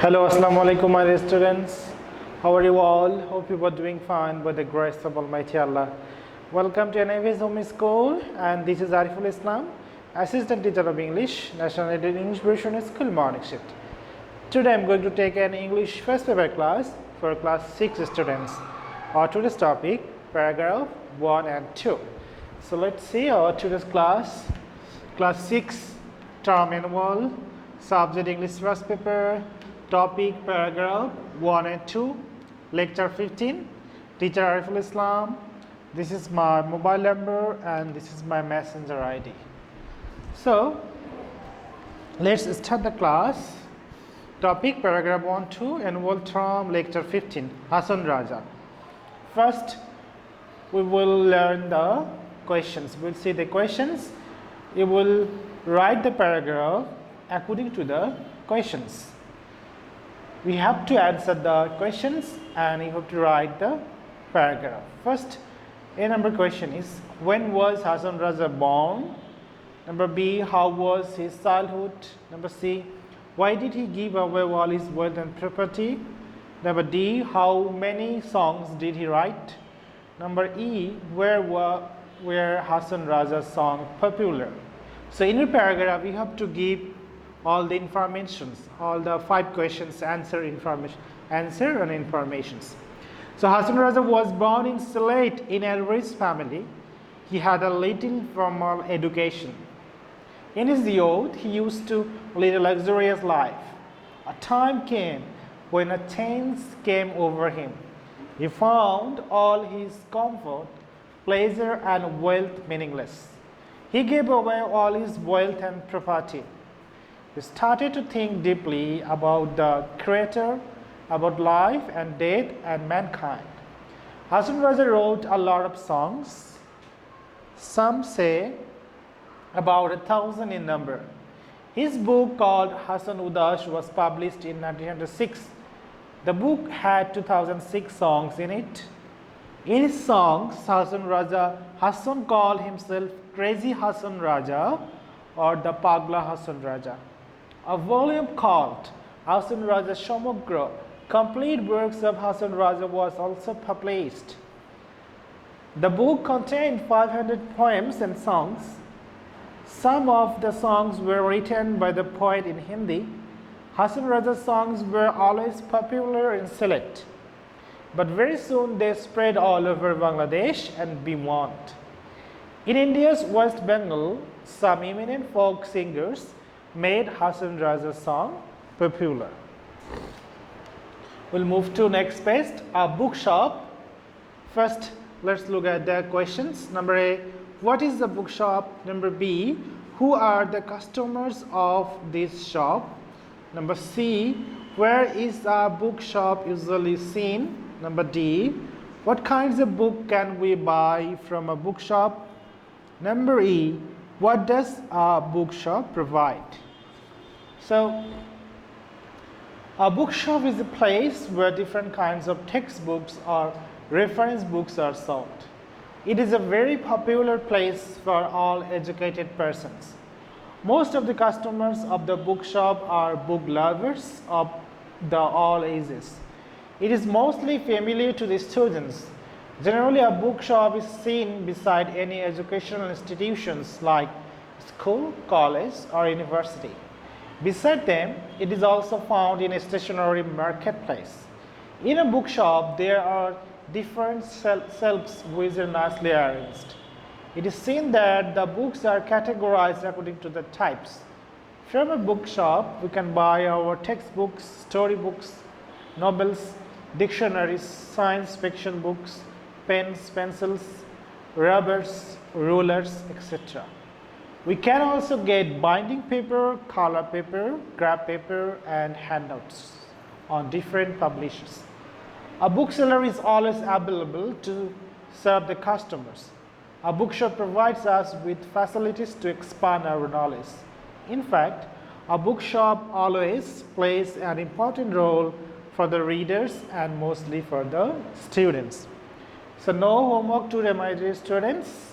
Hello, Assalamu alaikum, my dear students. How are you all? Hope you are doing fine by the grace of Almighty Allah. Welcome to NIV's Home School, and this is Ariful Islam, Assistant Teacher of English, National Aided English Version School Morning Shift. Today I am going to take an English first paper class for class 6 students. Our today's topic, paragraph 1 and 2. So let's see our today's class 6, term annual, subject English first paper, topic paragraph 1 and 2, lecture 15, teacher Ariful Islam. This is my mobile number and this is my messenger ID. So let's start the class. Topic paragraph 1 2, annual term, lecture 15, Hasan Raja. First we will learn the questions. We'll see the questions. You will write the paragraph according to the questions. We have to answer the questions and you have to write the paragraph. First, A number question is, when was Hasan Raja born? Number B, how was his childhood? Number C, why did he give away all his wealth and property? Number D, how many songs did he write? Number E, where were Hasan Raja's songs popular? So in your paragraph, you have to give all the informations, all the 5 questions, answer and informations. So Hasan Raja was born in Sylhet in a rich family. He had a little formal education. In his youth, he used to lead a luxurious life. A time came when a change came over him. He found all his comfort, pleasure and wealth meaningless. He gave away all his wealth and property. He started to think deeply about the Creator, about life and death and mankind. Hasan Raja wrote a lot of songs. Some say about 1,000 in number. His book called Hasan Udas was published in 1906. The book had 2006 songs in it. In his songs, Hasan called himself Crazy Hasan Raja or the Pagla Hasan Raja. A volume called Hasan Raja Shamugra, complete works of Hasan Raja, was also published. The book contained 500 poems and songs. Some of the songs were written by the poet in Hindi. Hasan Raja's songs were always popular in Sylhet, but very soon they spread all over Bangladesh and beyond. In India's West Bengal, some eminent folk singers made Hasan Raja's song popular. We'll move to next page, a bookshop. First, let's look at the questions. Number A, what is the bookshop? Number B, who are the customers of this shop? Number C, where is a bookshop usually seen? Number D, what kinds of book can we buy from a bookshop? Number E, what does a bookshop provide? So, a bookshop is a place where different kinds of textbooks or reference books are sold. It is a very popular place for all educated persons. Most of the customers of the bookshop are book lovers of all ages. It is mostly familiar to the students. Generally, a bookshop is seen beside any educational institutions like school, college, or university. Beside them, it is also found in a stationery marketplace. In a bookshop, there are different shelves which are nicely arranged. It is seen that the books are categorized according to the types. From a bookshop, we can buy our textbooks, storybooks, novels, dictionaries, science fiction books, pens, pencils, rubbers, rulers, etc. We can also get binding paper, color paper, graph paper, and handouts on different publishers. A bookseller is always available to serve the customers. A bookshop provides us with facilities to expand our knowledge. In fact, a bookshop always plays an important role for the readers and mostly for the students. So no homework today, my dear students.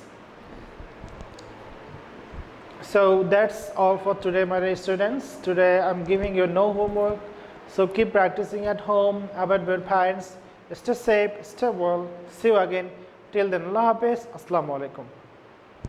So that's all for today, my dear students. Today I'm giving you no homework, So keep practicing at home, avoid bad parents, stay safe, stay well. See you again. Till then, Allah Hafiz. Assalamu alaikum.